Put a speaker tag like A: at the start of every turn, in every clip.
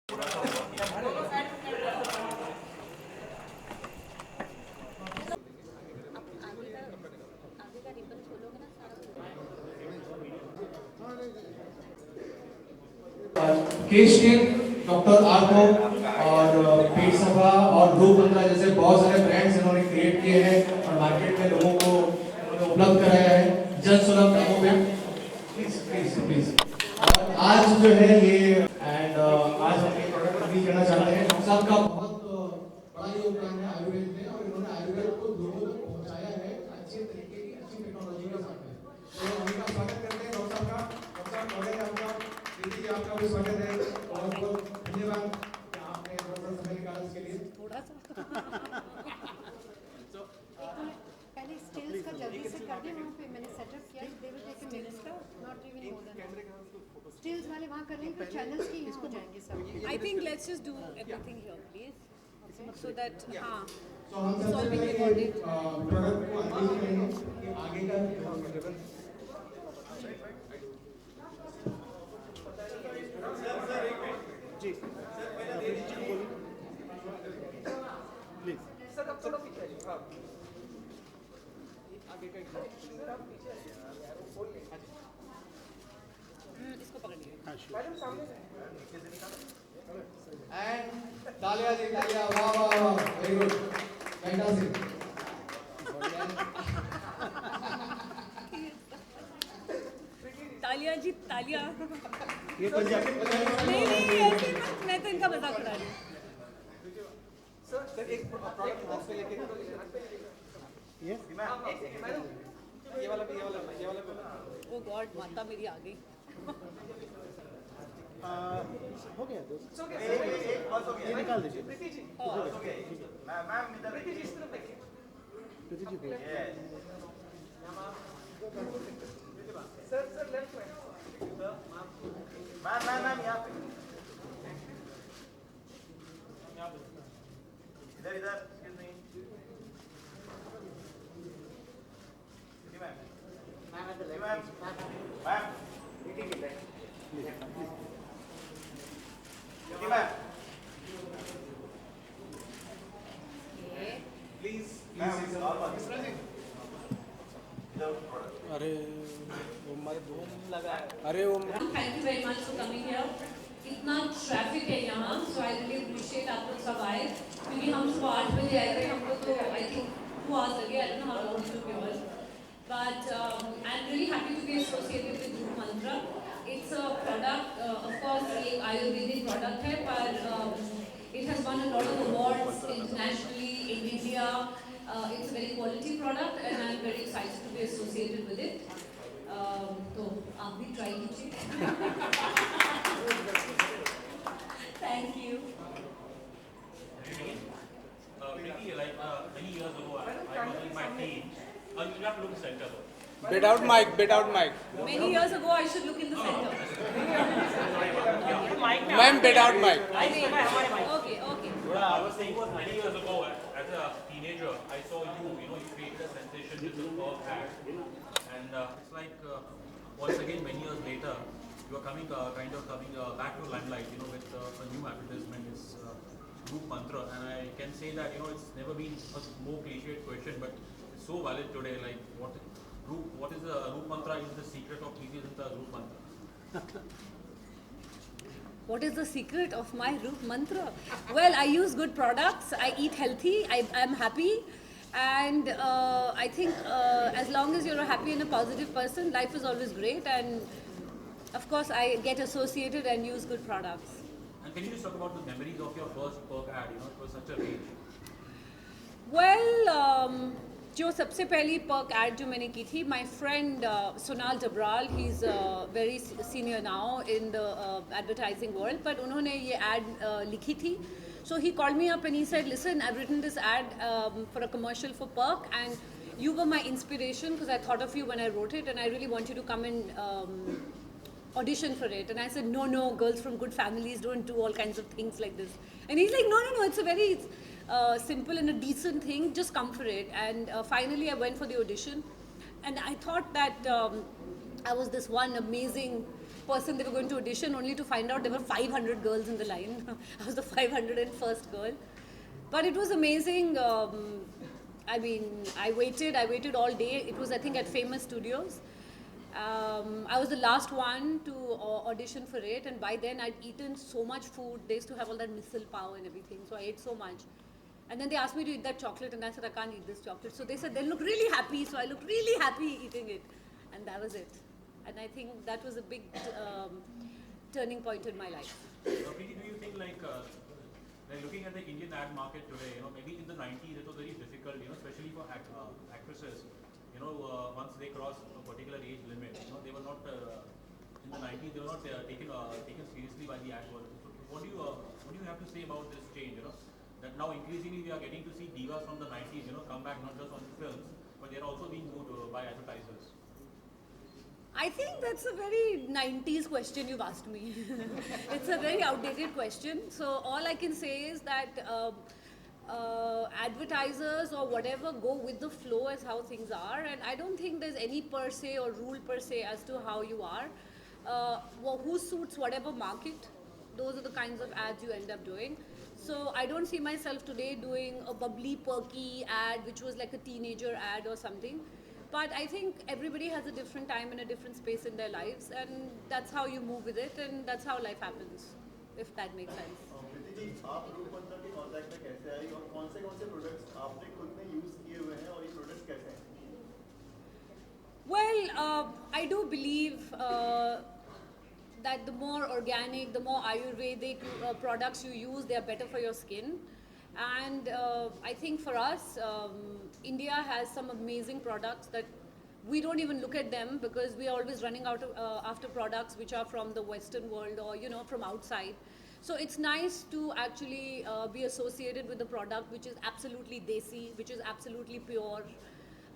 A: केश doctor R को और पेट सफा और रूप मंत्रा जैसे बहुत सारे ब्रांड्स इन्होंने क्रिएट किए हैं और मार्केट में लोगों को उपलब्ध कराया है जन सुलभ दामों पे। Please please please. और आज जो है ये एंड आज हम ये प्रोडक्ट रिलीज करना चाहते हैं। डॉक्टर साहब का बहुत बड़ा योगदान है आयुर्वेद में और इन्होंने आयुर्वेद को लोगों तक पहुंचाया है अच्छे तरीके की अच्छी टेक्नोलॉजी के साथ में। तो हम इनका स्वागत करते हैं डॉक्टर साहब का। डॉक्टर साहब स्वागत है आपका। दीदी आपका भी स्वागत है। बहुत बहुत धन्यवाद आपने थोड़ा सा समय निकाला इसके लिए।
B: थोड़ा सा पहले स्टिल्स का जल्दी से कर दें वहाँ पे मैंने सेटअप किया they will take a minute का not even more than stills वाले वहाँ कर लेंगे तो चैनल्स की हो जाएंगे सब।
C: I think let's just do everything here, please, so that
A: तो हम सबसे पहले ये प्रोडक्ट को अनलीज करेंगे कि आगे का
C: इसको पकड़िए।
A: एंड तालियां जी तालियां वाह वाह वाह वेरी गुड फैंटास्टिक।
C: तालियां जी तालियां। नहीं ऐसे मैं तो इनका मजाक उड़ा रही हूँ।
D: सर एक प्रोडक्ट बॉक्स पे लेके ये वाला
C: ओ गॉड माता मेरी आ गई।
D: हो गया दोस्त ये निकाल दीजिए प्रीति जी मैम इधर प्रीति जी इस तरफ देखिए प्रीति जी सर लेफ्ट में मैम यहाँ पे इधर एक्सक्यूज मी मैम अरे वो हमारे धूम लगा है अरे वो
E: Thank you very much for coming here. इतना ट्रैफिक है यहाँ, so I really appreciate आप लोग सब आए, क्योंकि हम सुबह 8 बजे आए थे, हमको तो I think 2 hours लगे, I don't know how long it took you all, but I'm really happy to be associated with Dhruv Mantra. It's a product, of course, एक आयुर्वेदिक product है, पर it has won a lot of awards internationally in India. It's a very quality product, and I'm very excited to be associated with it. तो आप भी try कीजिए. Thank you.
F: Ricky, like many years ago, I was in my teens. You have to look center.
D: Bit out mic.
E: Many years ago, I should look in the center.
D: Ma'am, bit out mic.
E: Okay.
F: I was saying was many years ago, as a teenager, I saw you created a sensation with the Perk ad. And it's like, once again, many years later, you are coming back to limelight, with a new advertisement, is Dhruv Mantra. And I can say that, it's never been a more cliched question, but it's so valid today. Like, what is the Dhruv Mantra? Is the secret of Preeti Zinta Dhruv Mantra?
C: What is the secret of my Roop Mantra? Well, I use good products, I eat healthy, I'm happy, and I think as long as you're a happy and a positive person, life is always great, and of course I get associated and use good products.
F: And can you just talk about the memories of your first Perk ad? It was such a range.
C: Well, जो सबसे पहली Perk add जो मैंने की थी, my friend Sonal Dabral, he is very senior now in the advertising world, but उन्होंने ये add लिखी थी. So he called me up and he said, listen, I've written this ad for a commercial for Perk, and you were my inspiration because I thought of you when I wrote it, and I really want you to come and audition for it. And I said, no, girls from good families don't do all kinds of things like this. And he's like, no, it's a very simple and a decent thing, just come for it. And finally I went for the audition, and I thought that I was this one amazing person they were going to audition, only to find out there were 500 girls in the line. I was the 501st girl. But it was amazing. I mean, I waited all day. It was, I think, at Famous Studios. I was the last one to audition for it, and by then I'd eaten so much food. They used to have all that misal pav and everything, so I ate so much. And then they asked me to eat that chocolate, and I said, I can't eat this chocolate. So they said, they'll look really happy. So I looked really happy eating it. And that was it. And I think that was a big turning point in my life.
F: Preeti, do you think like looking at the Indian ad market today, maybe in the 90s it was very difficult, especially for actresses, once they cross a particular age limit, they were not, in the 90s they were not taken seriously by the ad world. So what do you have to say about this change, that now increasingly we are getting to see divas from the 90s, come back not just on films, but they're also being moved by advertisers?
C: I think that's a very 90s question you've asked me. It's a very outdated question. So all I can say is that advertisers or whatever go with the flow as how things are, and I don't think there's any per se or rule per se as to how you are. Who suits whatever market, those are the kinds of ads you end up doing. So I don't see myself today doing a bubbly, perky ad which was like a teenager ad or something. But I think everybody has a different time and a different space in their lives, and that's how you move with it, and that's how life happens, if that makes sense.
G: Preeti ji, आप रूपमंत्र के contact में कैसे आई और कौन से products आपने खुद ने यूज किए हुए हैं और ये प्रोडक्ट्स कैसे हैं?
C: Well, I do believe that the more organic, the more Ayurvedic products you use, they are better for your skin. And I think for us, India has some amazing products that we don't even look at them because we are always running out of, after products which are from the Western world or from outside. So it's nice to actually be associated with a product which is absolutely desi, which is absolutely pure.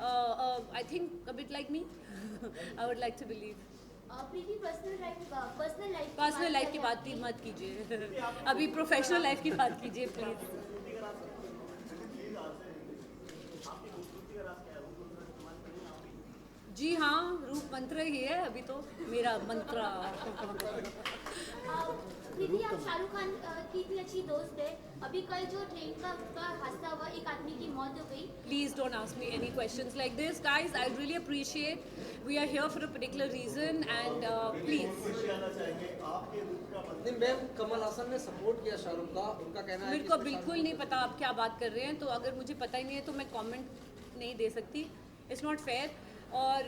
C: I think a bit like me, I would like to believe.
H: Preeti
C: personal life की बात मत कीजिए अभी professional life की बात कीजिए please. जी हाँ, रूप मंत्र ही है अभी तो मेरा मंत्र.
H: प्रीति, आप शाहरुख खान की इतनी अच्छी दोस्त है. अभी कल जो ट्रेन का हादसा हुआ, एक आदमी की मौत हो गई.
C: Please don't ask me any questions like this, guys. I really appreciate. We are here for a particular reason, and please.
D: नहीं मैम, कमल हासन ने सपोर्ट किया शाहरुख का, उनका कहना है
C: मेरे को बिल्कुल नहीं पता आप क्या बात कर रहे हैं, तो अगर मुझे पता ही नहीं है तो मैं कमेंट नहीं दे सकती. It's not fair. और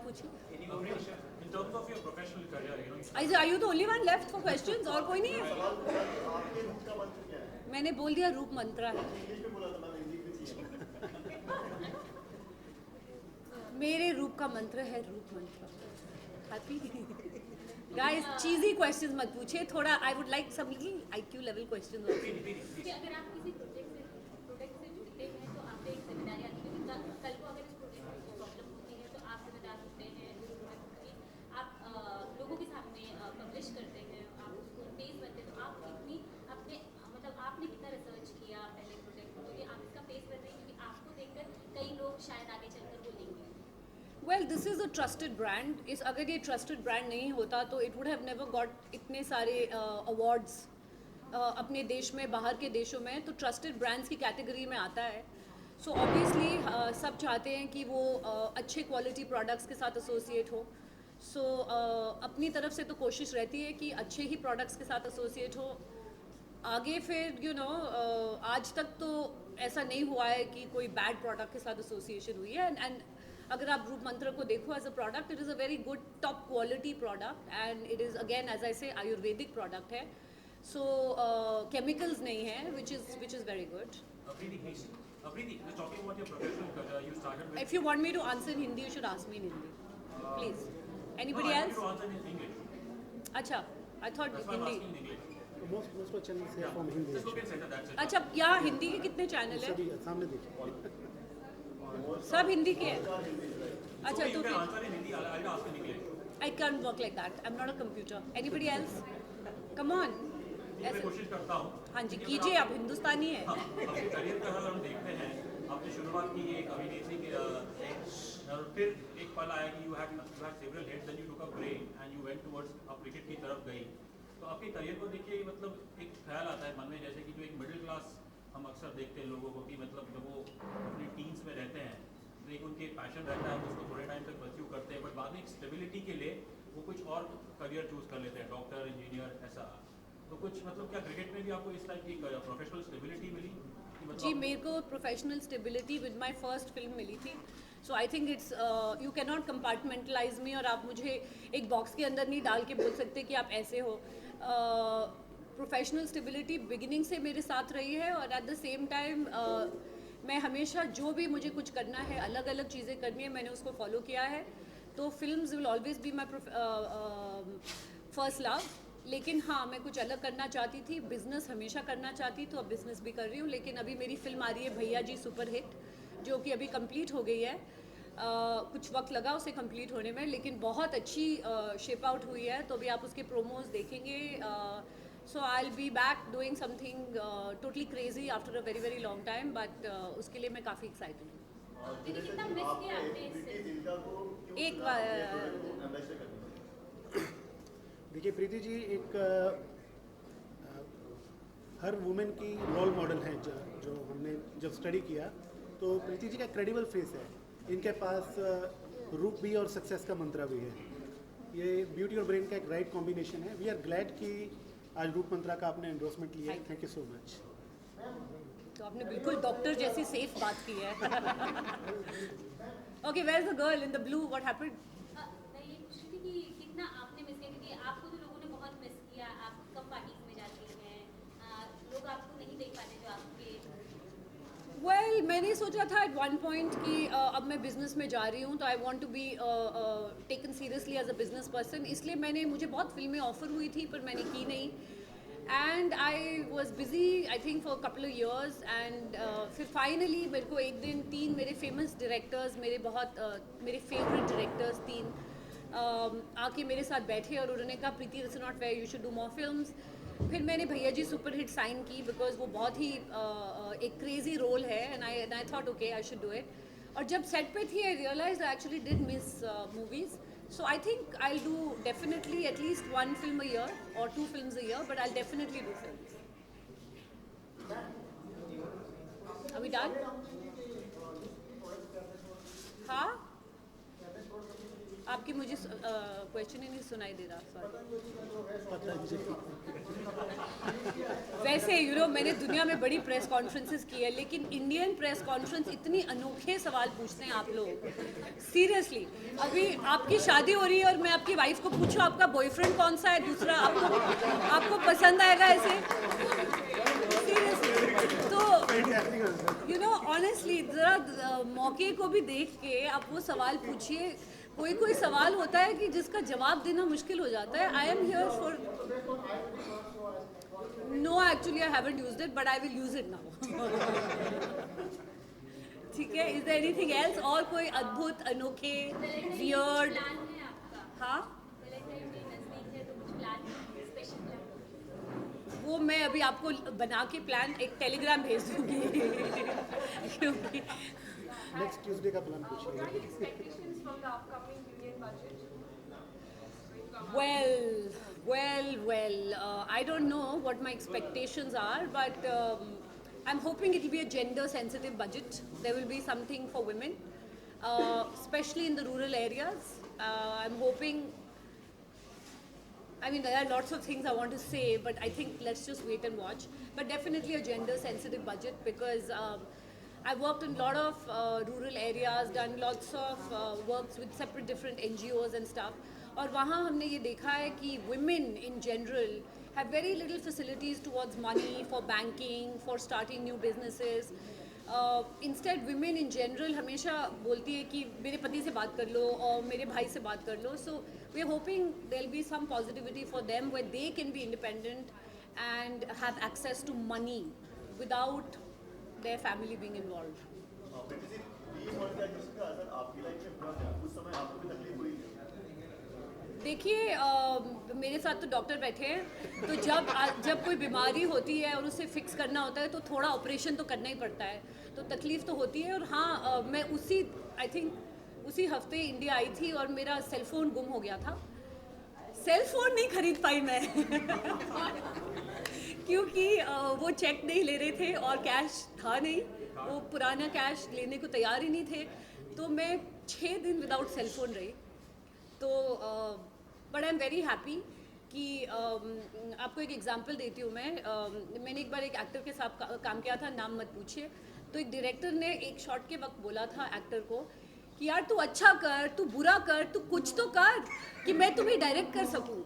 C: पूछिए.
F: In terms of your professional career,
C: Are you the only one left for questions? और कोई नहीं है? मैंने बोल दिया रूप मंत्रा है. मेरे रूप का मंत्र है रूप मंत्र. हैप्पी गाइस, चीजी क्वेश्चंस मत पूछिए. थोड़ा I would like some IQ level questions.
H: अगर आप किसी प्रोडक्ट से जुड़ते हैं तो आप एक जिम्मेदारी आती है. कल को अगर इस प्रोडक्ट में प्रॉब्लम होती है तो आप जिम्मेदार होते हैं. आप लोगों के सामने पब्लिश करते हैं, आप उसको पेज करते हैं, तो आप कितनी अपने आपने कितना रिसर्च किया पहले प्रोडक्ट को, क्योंकि आप इसका पेज कर रहे हैं क्योंकि आपको देखकर कई लोग शायद आगे चलकर वो लेंगे.
C: Well, this is a trusted brand. अगर ये trusted brand नहीं होता तो it would have never got इतने सारे awards अपने देश में, बाहर के देशों में. तो trusted brands की कैटेगरी में आता है. So obviously सब चाहते हैं कि वो अच्छे क्वालिटी प्रोडक्ट्स के साथ एसोसिएट हो. So अपनी तरफ से तो कोशिश रहती है कि अच्छे ही प्रोडक्ट्स के साथ एसोसिएट हो. आगे फिर आज तक तो ऐसा नहीं हुआ है कि कोई बैड प्रोडक्ट के साथ एसोसिएशन हुई है. एंड अगर आप रूप मंत्र को देखो as a product, it is a very good top quality product, and it is again as I say Ayurvedic product है. सो केमिकल्स नहीं है, which is very good.
F: Preeti, just talking about your professional career, you started with.
C: If you want me to answer in Hindi, you should ask me in Hindi, please. Anybody
F: No, I
C: else?
F: want you to answer in English.
C: अच्छा, I thought
F: That's why I'm
C: Hindi.
F: asking in English.
D: most of channels are from Hindi.
F: Just look and center, that's it.
C: अच्छा, यहाँ हिंदी के कितने channel हैं?
D: सभी सामने देखिए.
C: सब हिंदी के हैं. अच्छा,
F: Okay,
C: तो
F: you can
C: फिर
F: answer in Hindi. I'll ask in English.
C: I can't work like that. I'm not a computer. Anybody else? Come on.
F: मैं कोशिश करता हूँ.
C: हाँ जी, कीजिए, आप हिंदुस्तानी हैं.
F: अपने करियर का अगर हम देखते हैं, आपने शुरुआत की एक अभिनेत्री के और फिर एक पल आया कि you had several hits, then you took a break and you went towards अब क्रिकेट की तरफ गई। तो आपके करियर को देखिए मतलब एक ख्याल आता है मन में, जैसे कि जो एक मिडिल क्लास हम अक्सर देखते हैं लोगों को कि मतलब जब वो अपनी टीन्स में रहते हैं तो एक उनके पैशन रहता है, उसको थोड़े टाइम तक परस्यू करते हैं, बट बाद में एक स्टेबिलिटी के लिए वो कुछ और करियर चूज कर लेते हैं, डॉक्टर, इंजीनियर, ऐसा। तो कुछ मतलब क्या क्रिकेट में भी आपको इस टाइप की प्रोफेशनल स्टेबिलिटी मिली?
C: जी, मेरे को professional stability with my first film मिली थी। So I think it's you can not compartmentalise me, और आप मुझे एक बॉक्स के अंदर नहीं डाल के बोल सकते कि आप ऐसे हो। प्रोफेशनल स्टेबिलिटी बिगिनिंग से मेरे साथ रही है, और एट द सेम टाइम मैं हमेशा जो भी मुझे कुछ करना है, अलग अलग चीज़ें करनी है, मैंने उसको फॉलो किया है। तो films will always be my first love. लेकिन हाँ, मैं कुछ अलग करना चाहती थी, बिज़नेस हमेशा करना चाहती, तो अब बिज़नेस भी कर रही हूँ। लेकिन अभी मेरी फिल्म आ रही है भैया जी सुपर हिट, जो कि अभी कंप्लीट हो गई है। कुछ वक्त लगा उसे कंप्लीट होने में, लेकिन बहुत अच्छी शेप आउट हुई है। तो अभी आप उसके प्रोमोज देखेंगे। So I will be back doing something totally crazy after a very very long time, but उसके लिए मैं काफ़ी एक्साइटेड हूँ।
H: दीदी कितना मिस किया आपने इससे?
C: एक बार
D: देखिए प्रीति जी एक हर वुमेन की रोल मॉडल है, जो हमने जब स्टडी किया तो प्रीति जी का क्रेडिबल फेस है। इनके पास रूप भी और सक्सेस का मंत्र भी है। ये ब्यूटी और ब्रेन का एक राइट कॉम्बिनेशन है। वी आर ग्लैड कि आज रूप मंत्रा का आपने एंडोर्समेंट लिया है। Thank you so much.
C: तो आपने बिल्कुल डॉक्टर जैसी सेफ बात की है। Okay, where is the girl in the blue, what happened?
H: मैं ये पूछ रही थी कि कितना आपने मिस किया, क्योंकि आपको तो लोगों ने बहुत मिस किया। आप कम पार्टीज में जाती हैं, लोग आपको नहीं देख पाते जो आपके।
C: वेल, मैंने सोचा था एट वन पॉइंट कि अब मैं बिज़नेस में जा रही हूँ, तो I want to be taken seriously as a business person. इसलिए मुझे बहुत फिल्में ऑफर हुई थी, पर मैंने की नहीं। And I was busy I think for couple of years, and फिर फाइनली मेरे को एक दिन 3 मेरे फेमस डायरेक्टर्स, मेरे फेवरेट डायरेक्टर्स 3 आके मेरे साथ बैठे, और उन्होंने कहा Preeti this is not where, you should do more films. फिर मैंने Bhaiyya ji super hit sign की, बिकॉज वो बहुत ही एक क्रेजी रोल है, and I thought okay I should do it. और जब सेट पे थी I realise I actually did miss movies. So I think I'll do definitely at least 1 film a year or 2 films a year, but I'll definitely do films. Are we done? हाँ? आपकी मुझे question ही नहीं सुनाई दे रहा, sorry. वैसे मैंने दुनिया में बड़ी प्रेस कॉन्फ्रेंसेस की है, लेकिन इंडियन प्रेस कॉन्फ्रेंस इतनी अनोखे सवाल पूछते हैं आप लोग, सीरियसली। अभी आपकी शादी हो रही है और मैं आपकी वाइफ को पूछूं आपका बॉयफ्रेंड कौन सा है, दूसरा आपको पसंद आएगा ऐसे? सीरियसली। तो ऑनेस्टली ज़रा मौके को भी देख के आप वो सवाल पूछिए। कोई सवाल होता है कि जिसका जवाब देना मुश्किल हो जाता है। I am here for no, actually I haven't used it, but I will use it now. ठीक है, इज देयर एनीथिंग एल्स? और कोई अद्भुत, अनोखे, वियर्ड?
H: प्लान है आपका?
C: हाँ,
H: वैलेंटाइन डे नजदीक है, तो कुछ प्लान है, स्पेशल प्लान?
C: वो मैं अभी आपको बना के प्लान एक टेलीग्राम भेज दूंगी। क्योंकि
D: नेक्स्ट ट्यूसडे का प्लान पूछिए।
C: Well, I don't know what my expectations are, but I'm hoping it will be a gender-sensitive budget. There will be something for women, especially in the rural areas. I'm hoping. I mean, there are lots of things I want to say, but I think let's just wait and watch. But definitely a gender-sensitive budget, because I've worked in a lot of rural areas, done lots of works with separate different NGOs and stuff. और वहाँ हमने ये देखा है कि women in general have very little facilities towards money, for banking, for starting new businesses. Instead, women in general हमेशा बोलती है कि मेरे पति से बात कर लो और मेरे भाई से बात कर लो. So we are hoping there'll be some positivity for them where they can be independent and have access to money without their family being involved. देखिए, मेरे साथ तो डॉक्टर बैठे हैं, तो जब कोई बीमारी होती है और उसे फिक्स करना होता है तो थोड़ा ऑपरेशन तो करना ही पड़ता है, तो तकलीफ़ तो होती है. और हाँ, मैं आई थिंक उसी हफ्ते इंडिया आई थी और मेरा सेलफोन गुम हो गया था। सेलफोन नहीं खरीद पाई मैं क्योंकि वो चेक नहीं ले रहे थे और कैश था नहीं, वो पुराना कैश लेने को तैयार ही नहीं थे, तो मैं 6 दिन विदाउट सेलफोन रही। तो but I am very happy कि आपको एक एग्जांपल देती हूँ मैं। मैंने एक बार एक एक्टर के साथ काम किया था, नाम मत पूछिए। तो एक डायरेक्टर ने एक शॉट के वक्त बोला था एक्टर को कि यार तू अच्छा कर, तू बुरा कर, तू कुछ तो कर कि मैं तुम्हें डायरेक्ट कर सकूँ।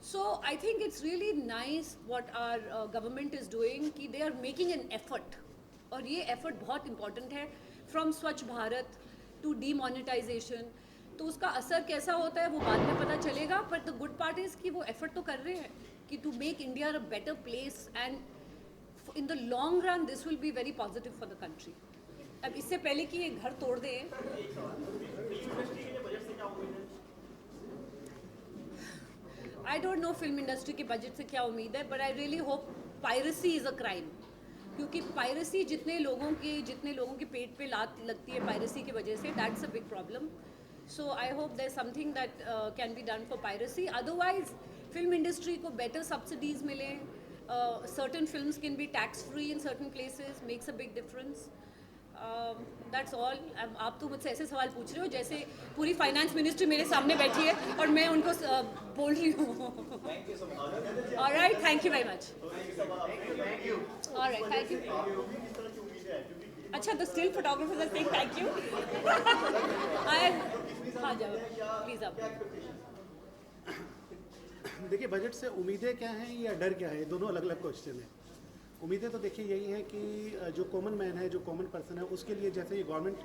C: So I think it's really nice what our government is doing कि they are making an effort, और ये एफर्ट बहुत इंपॉर्टेंट है। फ्रॉम स्वच्छ भारत टू डीमोनेटाइजेशन, तो उसका असर कैसा होता है वो बाद में पता चलेगा, but the good part is कि वो एफर्ट तो कर रहे हैं कि to make India a better place, and in the long run this will be very positive for the country. अब इससे पहले कि ये घर तोड़ दें, I don't know film industry के बजट से क्या उम्मीद है, but I really hope piracy is a crime, क्योंकि पायरेसी जितने लोगों के पेट पे लात लगती है पायरेसी की वजह से, that's a big problem. So I hope there something that can be done for piracy. Otherwise film industry को बेटर सब्सिडीज मिले, certain films can be tax free in certain places, makes a big difference. That's all. आप तो मुझसे ऐसे सवाल पूछ रहे हो जैसे पूरी फाइनेंस मिनिस्ट्री मेरे सामने बैठी है और मैं उनको बोल रही हूँ। Alright, thank you very much. Alright, thank you. अच्छा, the still photographers are saying thank you. हाँ जाओ प्लीज आप।
D: देखिए, बजट से उम्मीदें क्या हैं या डर क्या है, दोनों अलग अलग क्वेश्चन है। उम्मीदें तो देखिए यही हैं कि जो कॉमन मैन है, जो कॉमन पर्सन है, उसके लिए जैसे ये गवर्नमेंट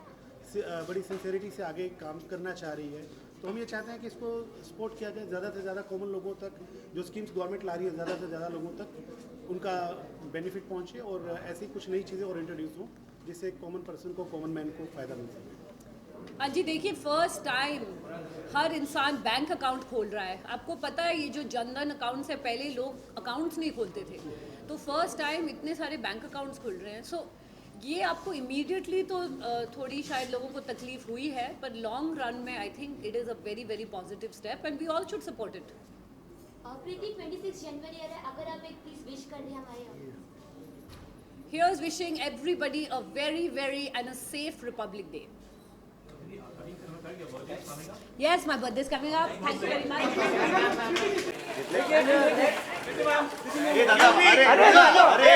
D: बड़ी सिंसेरिटी से आगे काम करना चाह रही है, तो हम ये चाहते हैं कि इसको सपोर्ट किया जाए, ज़्यादा से ज़्यादा कॉमन लोगों तक जो स्कीम्स गवर्नमेंट ला रही है, ज़्यादा से ज़्यादा लोगों तक उनका बेनिफिट पहुँचे और ऐसी कुछ नई चीज़ें और इंट्रोड्यूस हों जिससे कॉमन पर्सन को, कॉमन मैन को फ़ायदा मिल सके।
C: हाँ जी, देखिए फर्स्ट टाइम हर इंसान बैंक अकाउंट खोल रहा है। आपको पता है ये जो जनधन अकाउंट से पहले लोग अकाउंट्स नहीं खोलते थे, तो फर्स्ट टाइम इतने सारे बैंक अकाउंट्स खुल रहे हैं। सो ये आपको इमीडिएटली तो थोड़ी शायद लोगों को तकलीफ हुई है, पर लॉन्ग रन में I think it is a very very positive step and we all should support it.
H: Preeti 26 जनवरी आ रहा है, अगर आप एक प्लीज विश कर दें हमारे यहाँ।
C: Here's wishing everybody a very very and a safe Republic Day. Yes, my birthday is coming up. Thank you very much.
G: ये दादा, अरे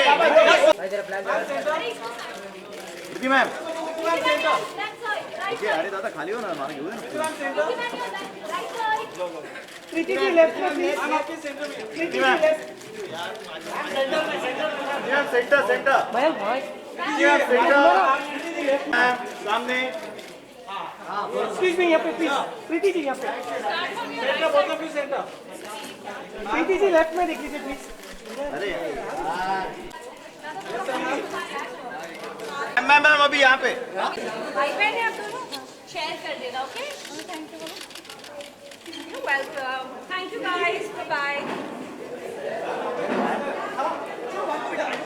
G: प्रीति मैम, देखिए, अरे दादा खाली हो ना, हमारा क्यों है?
I: प्रीति जी लेफ्ट में please.
G: Preeti ma'am, centre ma'am, सामने।
I: एक्सक्यूज मी, यहाँ पे प्लीज। प्रीति जी यहाँ पे प्रीति जी लेफ्ट में देख लीजिए प्लीज।
G: अरे मैम अभी यहाँ पे
C: भाई बहन है आप दोनों, शेयर कर देना, okay? Thank you. Welcome. Thank you guys, bye bye.